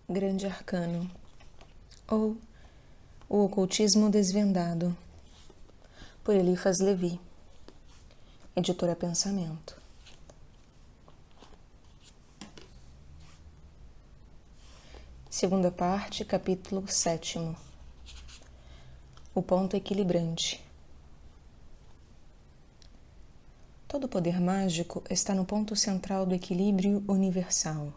Grande Arcano, ou O Ocultismo Desvendado, por Eliphas Levi, editora Pensamento. Segunda parte, capítulo 7º. O ponto equilibrante. Todo poder mágico está no ponto central do equilíbrio universal.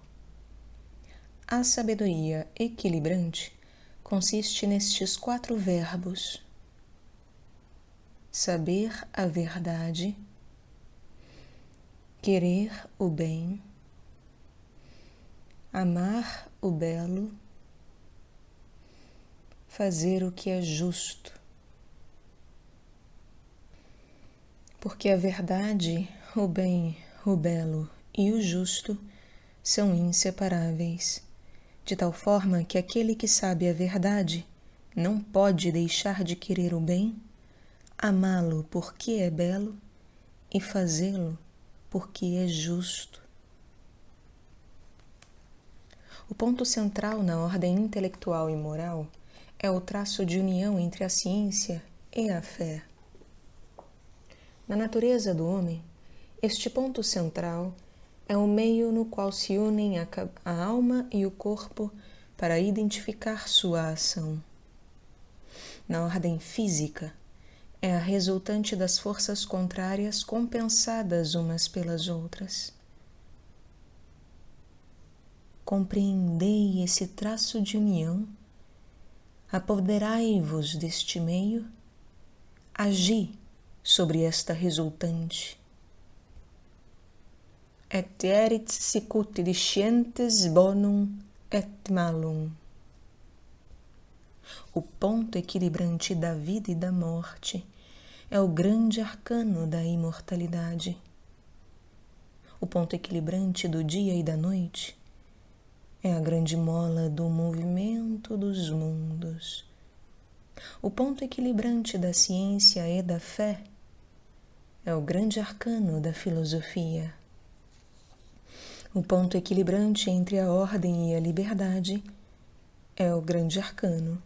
A sabedoria equilibrante consiste nestes 4 verbos: saber a verdade, querer o bem, amar o belo, fazer o que é justo. Porque a verdade, o bem, o belo e o justo são inseparáveis, de tal forma que aquele que sabe a verdade não pode deixar de querer o bem, amá-lo porque é belo e fazê-lo porque é justo. O ponto central na ordem intelectual e moral é o traço de união entre a ciência e a fé. Na natureza do homem, este ponto central é o meio no qual se unem a alma e o corpo para identificar sua ação. Na ordem física, é a resultante das forças contrárias compensadas umas pelas outras. Compreendei esse traço de união, apoderai-vos deste meio, agi sobre esta resultante. Et erit sicut discientes bonum et malum. O ponto equilibrante da vida e da morte é o grande arcano da imortalidade. O ponto equilibrante do dia e da noite é a grande mola do movimento dos mundos. O ponto equilibrante da ciência e da fé é o grande arcano da filosofia. O ponto equilibrante entre a ordem e a liberdade é o grande arcano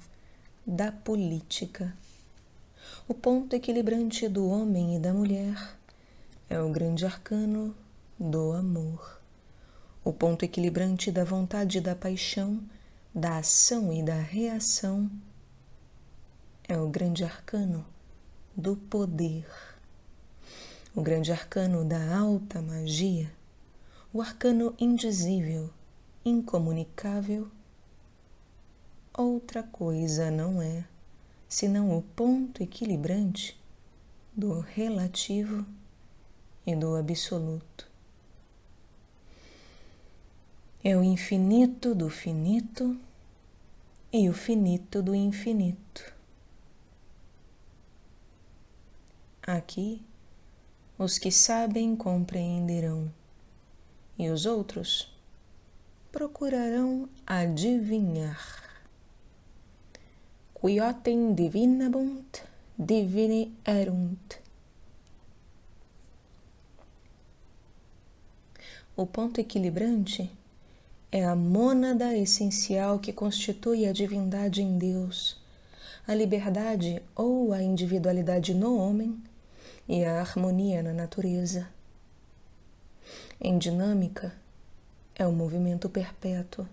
da política. O ponto equilibrante do homem e da mulher é o grande arcano do amor. O ponto equilibrante da vontade e da paixão, da ação e da reação é o grande arcano do poder. O grande arcano da alta magia, o arcano indizível, incomunicável, outra coisa não é, senão o ponto equilibrante do relativo e do absoluto. É o infinito do finito e o finito do infinito. Aqui, os que sabem compreenderão, e os outros procurarão adivinhar. Quiotem divinabunt, divini erunt. O ponto equilibrante é a mônada essencial que constitui a divindade em Deus, a liberdade ou a individualidade no homem e a harmonia na natureza. Em dinâmica, é o movimento perpétuo.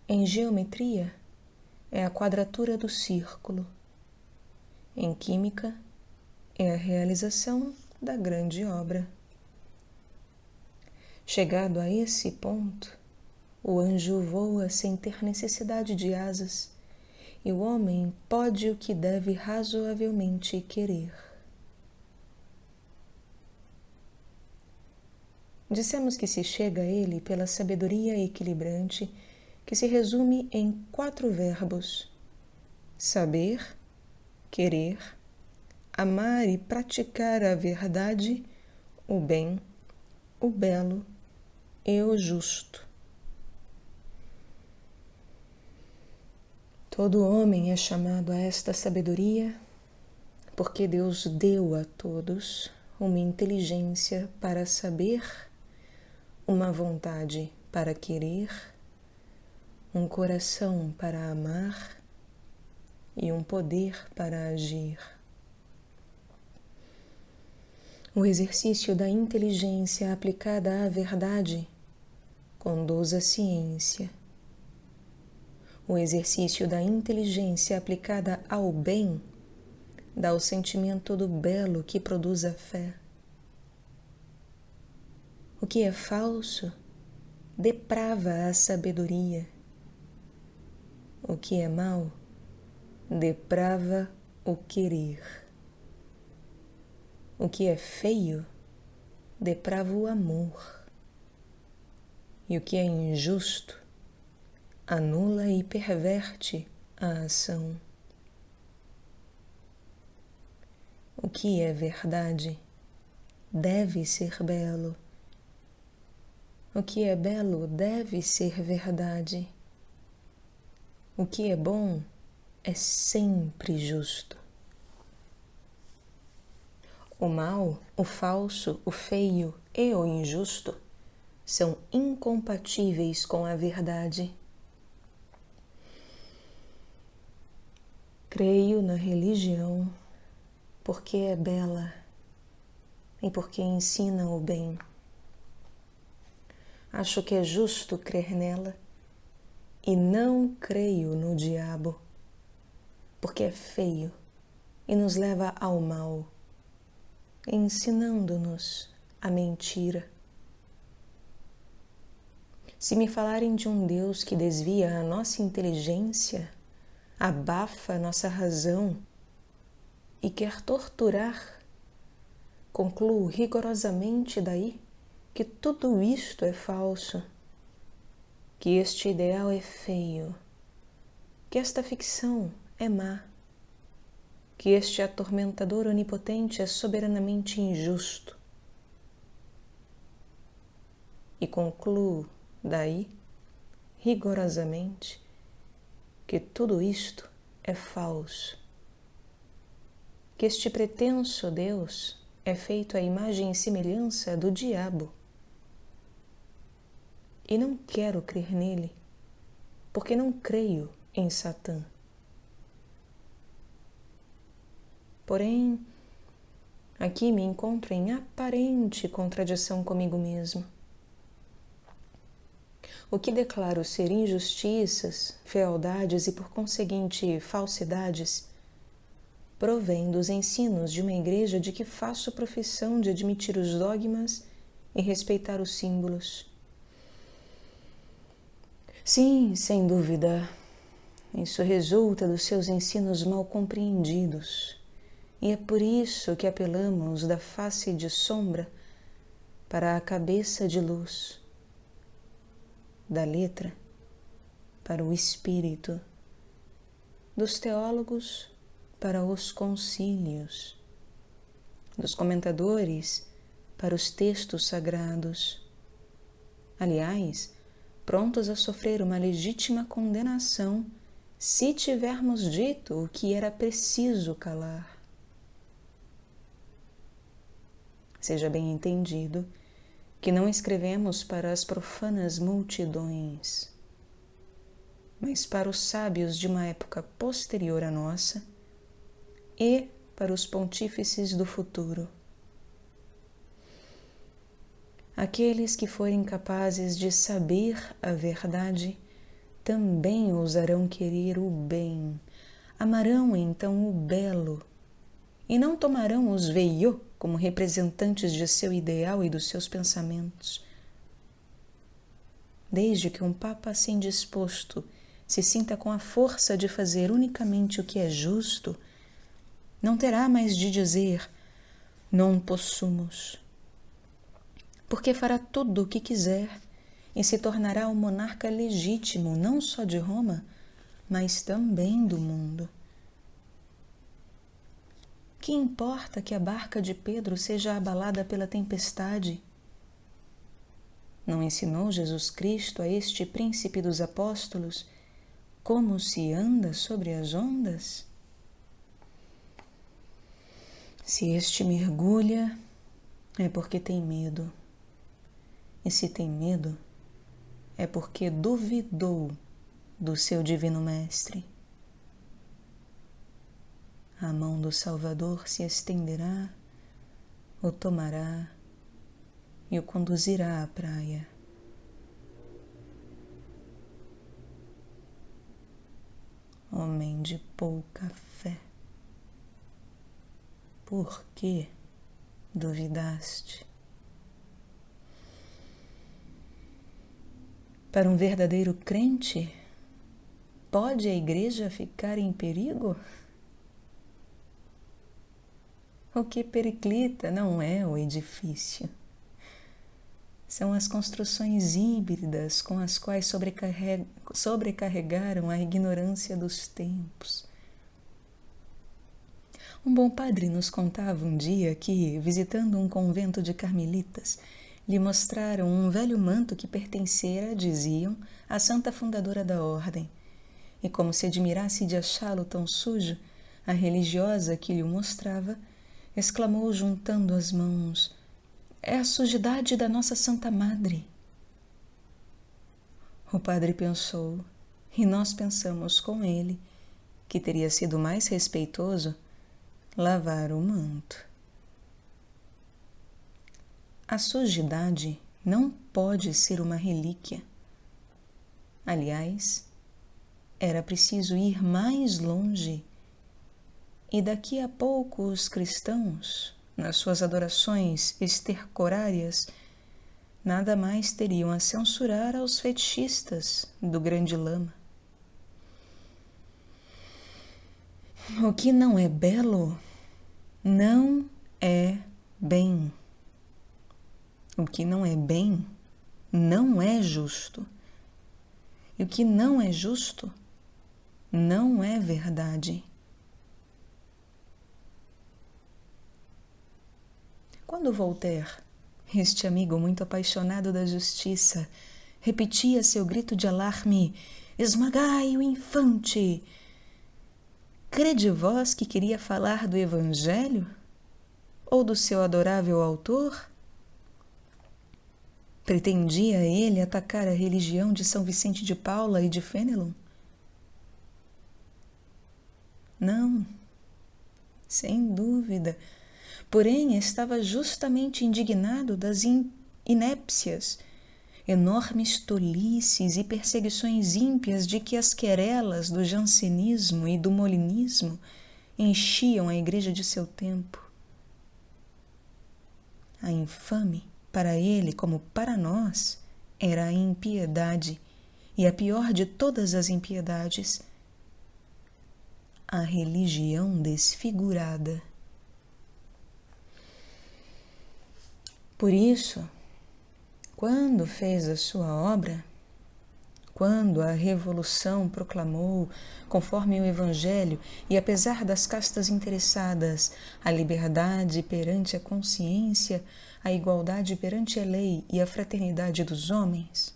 Em geometria, é a quadratura do círculo. Em química, é a realização da grande obra. Chegado a esse ponto, o anjo voa sem ter necessidade de asas, e o homem pode o que deve razoavelmente querer. Dissemos que se chega a ele pela sabedoria equilibrante, que se resume em 4 verbos: saber, querer, amar e praticar a verdade, o bem, o belo e o justo. Todo homem é chamado a esta sabedoria porque Deus deu a todos uma inteligência para saber, uma vontade para querer, um coração para amar e um poder para agir. O exercício da inteligência aplicada à verdade conduz à ciência. O exercício da inteligência aplicada ao bem dá o sentimento do belo que produz a fé. O que é falso deprava a sabedoria. O que é mau deprava o querer. O que é feio deprava o amor. E o que é injusto anula e perverte a ação. O que é verdade deve ser belo. O que é belo deve ser verdade. O que é bom é sempre justo. O mal, o falso, o feio e o injusto são incompatíveis com a verdade. Creio na religião porque é bela e porque ensina o bem. Acho que é justo crer nela e não creio no diabo, porque é feio e nos leva ao mal, ensinando-nos a mentira. Se me falarem de um Deus que desvia a nossa inteligência, abafa a nossa razão e quer torturar, concluo rigorosamente daí que tudo isto é falso, que este ideal é feio, que esta ficção é má, que este atormentador onipotente é soberanamente injusto. E concluo daí, rigorosamente, que tudo isto é falso, que este pretenso Deus é feito à imagem e semelhança do diabo. E não quero crer nele, porque não creio em Satã. Porém, aqui me encontro em aparente contradição comigo mesmo. O que declaro ser injustiças, fealdades e, por conseguinte, falsidades, provém dos ensinos de uma igreja de que faço profissão de admitir os dogmas e respeitar os símbolos. Sim, sem dúvida, isso resulta dos seus ensinos mal compreendidos E é por isso que apelamos da face de sombra para a cabeça de luz, da letra para o espírito, dos teólogos para os concílios, dos comentadores para os textos sagrados. Aliás, prontos a sofrer uma legítima condenação se tivermos dito o que era preciso calar. Seja bem entendido que não escrevemos para as profanas multidões, mas para os sábios de uma época posterior à nossa e para os pontífices do futuro. Aqueles que forem capazes de saber a verdade também ousarão querer o bem, amarão então o belo, e não tomarão os veiô como representantes de seu ideal e dos seus pensamentos. Desde que um Papa assim disposto se sinta com a força de fazer unicamente o que é justo, não terá mais de dizer non possumus, porque fará tudo o que quiser e se tornará o monarca legítimo não só de Roma, mas também do mundo. Que importa que a barca de Pedro seja abalada pela tempestade? Não ensinou Jesus Cristo a este príncipe dos apóstolos como se anda sobre as ondas? Se este mergulha, é porque tem medo. E se tem medo, é porque duvidou do seu divino mestre. A mão do Salvador se estenderá, o tomará e o conduzirá à praia. Homem de pouca fé, por que duvidaste? Para um verdadeiro crente, pode a igreja ficar em perigo? O que periclita não é o edifício. São as construções híbridas com as quais sobrecarregaram a ignorância dos tempos. Um bom padre nos contava um dia que, visitando um convento de carmelitas, lhe mostraram um velho manto que pertencera, diziam, à santa fundadora da ordem. E como se admirasse de achá-lo tão sujo, a religiosa que lhe o mostrava exclamou juntando as mãos: "É a sujidade da nossa Santa Madre." O padre pensou, e nós pensamos com ele, que teria sido mais respeitoso lavar o manto. A sujidade não pode ser uma relíquia. Aliás, era preciso ir mais longe, e daqui a pouco os cristãos, nas suas adorações estercorárias, nada mais teriam a censurar aos fetichistas do grande lama. O que não é belo não é bem. O que não é bem não é justo. E o que não é justo não é verdade. Quando Voltaire, este amigo muito apaixonado da justiça, repetia seu grito de alarme: "Esmagai o infante!", crede vós que queria falar do Evangelho? Ou do seu adorável autor? Pretendia ele atacar a religião de São Vicente de Paula e de Fénelon? Não, sem dúvida. Porém, estava justamente indignado das inépcias, enormes tolices e perseguições ímpias de que as querelas do jansenismo e do molinismo enchiam a igreja de seu tempo. A infame, para ele como para nós, era a impiedade, e a pior de todas as impiedades, a religião desfigurada Por isso, quando fez a sua obra, quando a Revolução proclamou, conforme o Evangelho, e apesar das castas interessadas, a liberdade perante a consciência, a igualdade perante a lei e a fraternidade dos homens,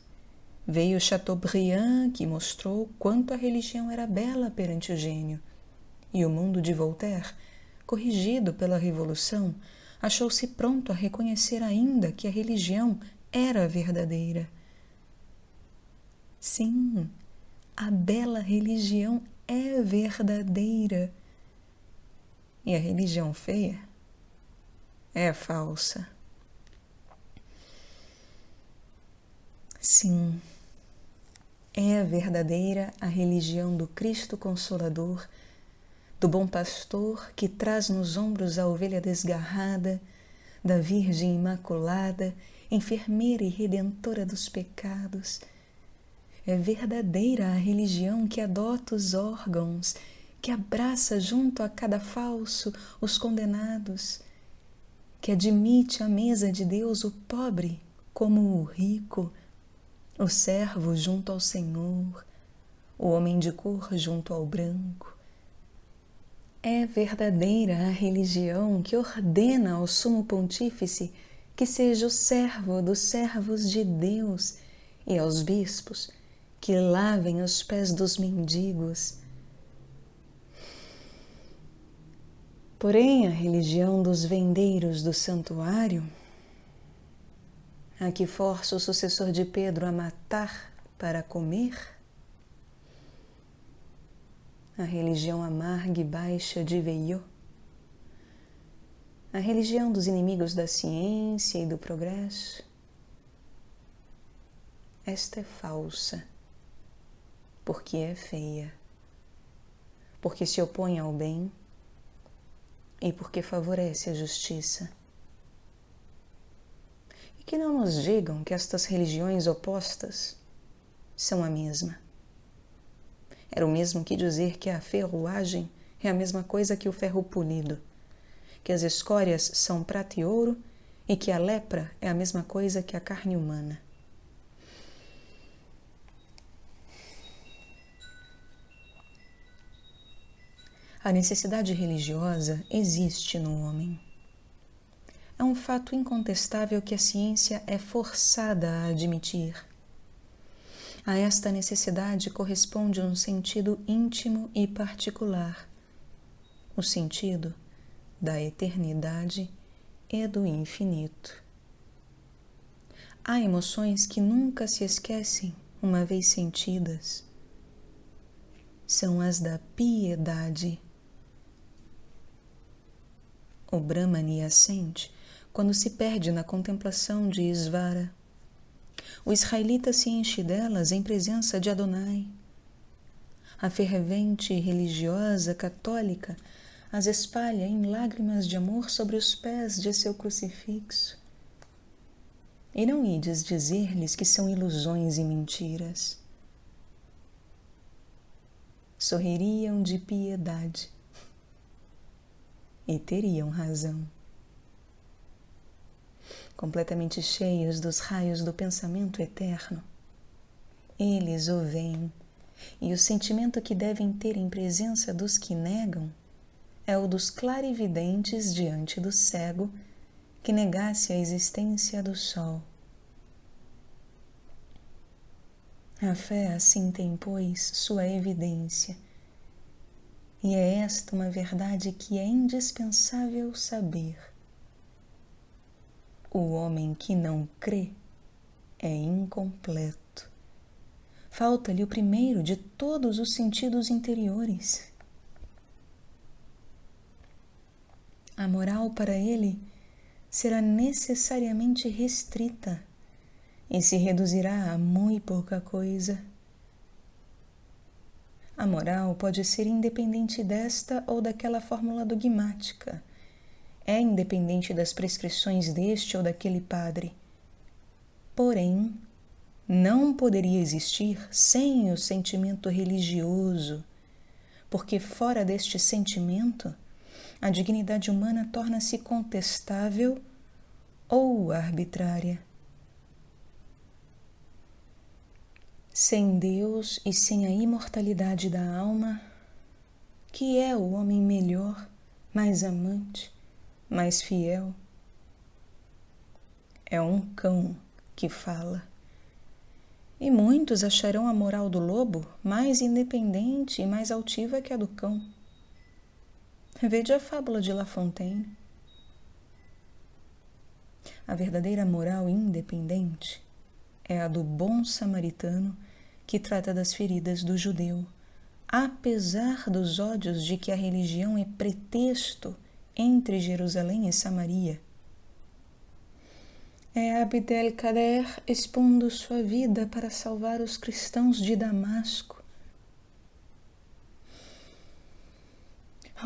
veio Chateaubriand, que mostrou quanto a religião era bela perante o gênio, e o mundo de Voltaire, corrigido pela Revolução, achou-se pronto a reconhecer ainda que a religião era verdadeira. Sim, a bela religião é verdadeira. E a religião feia é falsa. Sim, é verdadeira a religião do Cristo Consolador, do bom pastor que traz nos ombros a ovelha desgarrada, da Virgem Imaculada, enfermeira e redentora dos pecados. É verdadeira a religião que adota os órgãos, que abraça junto a cada falso os condenados, que admite à mesa de Deus o pobre como o rico, o servo junto ao Senhor, o homem de cor junto ao branco. É verdadeira a religião que ordena ao sumo pontífice que seja o servo dos servos de Deus e aos bispos que lavem os pés dos mendigos. Porém, a religião dos vendeiros do santuário, a que força o sucessor de Pedro a matar para comer, a religião amarga e baixa de Veillot, a religião dos inimigos da ciência e do progresso, esta é falsa, porque é feia, porque se opõe ao bem e porque favorece a justiça. E que não nos digam que estas religiões opostas são a mesma. Era o mesmo que dizer que a ferruagem é a mesma coisa que o ferro polido, que as escórias são prata e ouro e que a lepra é a mesma coisa que a carne humana. A necessidade religiosa existe no homem. É um fato incontestável que a ciência é forçada a admitir. A esta necessidade corresponde um sentido íntimo e particular, o sentido da eternidade e do infinito. Há emoções que nunca se esquecem uma vez sentidas. São as da piedade. O Brahmani assente quando se perde na contemplação de Isvara. O israelita se enche delas em presença de Adonai. A fervente religiosa católica as espalha em lágrimas de amor sobre os pés de seu crucifixo. E não ides dizer-lhes que são ilusões e mentiras. Sorririam de piedade e teriam razão. Completamente cheios dos raios do pensamento eterno, eles o veem, e o sentimento que devem ter em presença dos que negam é o dos clarividentes diante do cego que negasse a existência do sol. A fé assim tem, pois, sua evidência, e é esta uma verdade que é indispensável saber. O homem que não crê é incompleto. Falta-lhe o primeiro de todos os sentidos interiores. A moral para ele será necessariamente restrita e se reduzirá a muito pouca coisa. A moral pode ser independente desta ou daquela fórmula dogmática. É independente das prescrições deste ou daquele padre. Porém, não poderia existir sem o sentimento religioso, porque fora deste sentimento, a dignidade humana torna-se contestável ou arbitrária. Sem Deus e sem a imortalidade da alma, que é o homem melhor, mais amante, mais fiel? É um cão que fala. E muitos acharão a moral do lobo mais independente e mais altiva que a do cão. Vede a fábula de La Fontaine. A verdadeira moral independente é a do bom samaritano que trata das feridas do judeu, apesar dos ódios de que a religião é pretexto entre Jerusalém e Samaria. É Abd el-Kader expondo sua vida para salvar os cristãos de Damasco.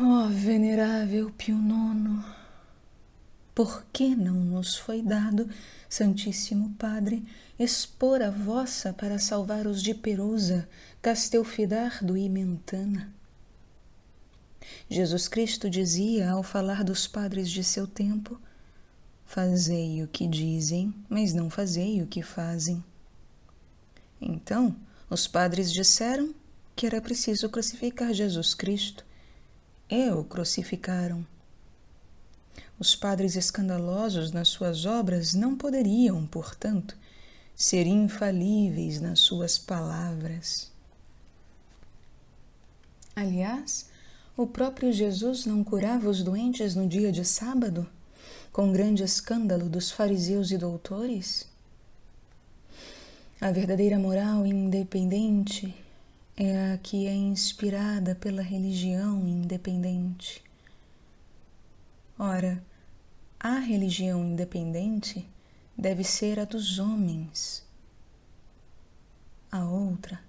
Ó venerável Pio IX, por que não nos foi dado, Santíssimo Padre, expor a vossa para salvar os de Perusa, Castelfidardo e Mentana? Jesus Cristo dizia, ao falar dos padres de seu tempo: fazei o que dizem, mas não fazei o que fazem. Então, os padres disseram que era preciso crucificar Jesus Cristo, e o crucificaram. Os padres escandalosos nas suas obras não poderiam, portanto, ser infalíveis nas suas palavras. Aliás, o próprio Jesus não curava os doentes no dia de sábado, com grande escândalo dos fariseus e doutores? A verdadeira moral independente é a que é inspirada pela religião independente. Ora, a religião independente deve ser a dos homens. A outra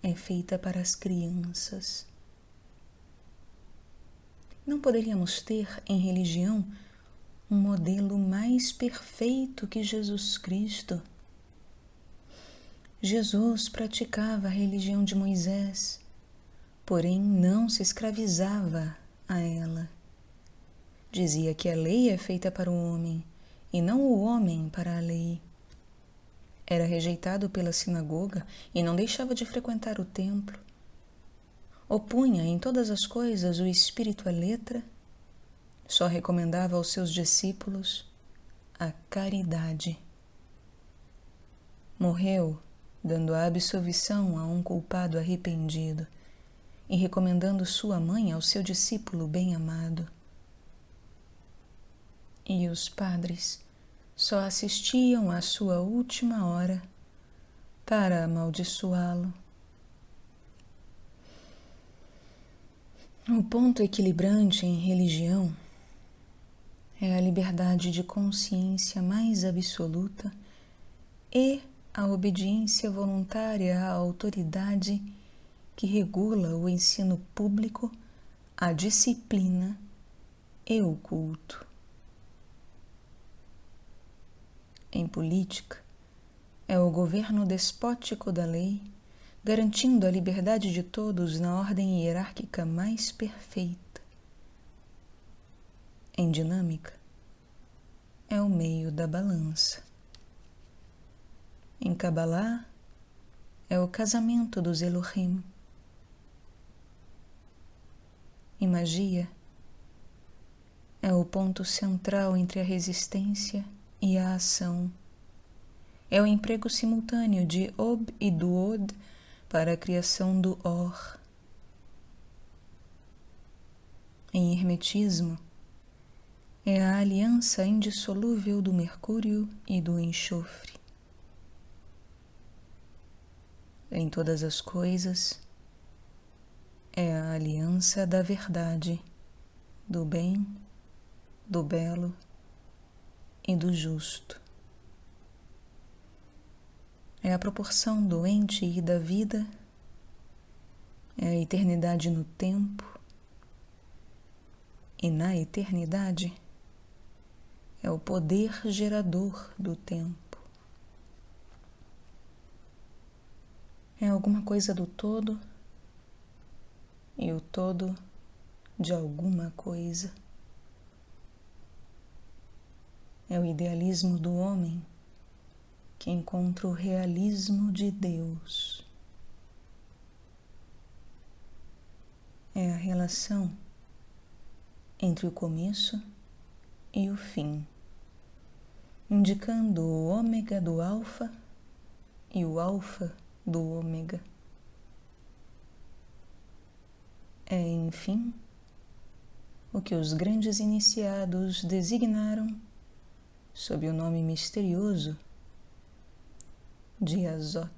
é feita para as crianças. Não poderíamos ter em religião um modelo mais perfeito que Jesus Cristo. Jesus praticava a religião de Moisés, porém não se escravizava a ela. Dizia que a lei é feita para o homem, e não o homem para a lei. Era rejeitado pela sinagoga e não deixava de frequentar o templo. Opunha em todas as coisas o espírito à letra. Só recomendava aos seus discípulos a caridade. Morreu dando a absolvição a um culpado arrependido e recomendando sua mãe ao seu discípulo bem-amado. E os padres só assistiam à sua última hora para amaldiçoá-lo. O ponto equilibrante em religião é a liberdade de consciência mais absoluta e a obediência voluntária à autoridade que regula o ensino público, a disciplina e o culto. Em política, é o governo despótico da lei, garantindo a liberdade de todos na ordem hierárquica mais perfeita. Em dinâmica, é o meio da balança. Em Kabbalah, é o casamento dos Elohim. Em magia, é o ponto central entre a resistência e a ação. É o emprego simultâneo de Ob e do Od para a criação do Or. Em hermetismo, é a aliança indissolúvel do mercúrio e do enxofre. Em todas as coisas, é a aliança da verdade, do bem, do belo e do justo. É a proporção do ente e da vida, é a eternidade no tempo, e na eternidade é o poder gerador do tempo. É alguma coisa do todo e o todo de alguma coisa. É o idealismo do homem que encontra o realismo de Deus. É a relação entre o começo e o fim, indicando o ômega do alfa e o alfa do ômega. É, enfim, o que os grandes iniciados designaram sob o nome misterioso de Azot.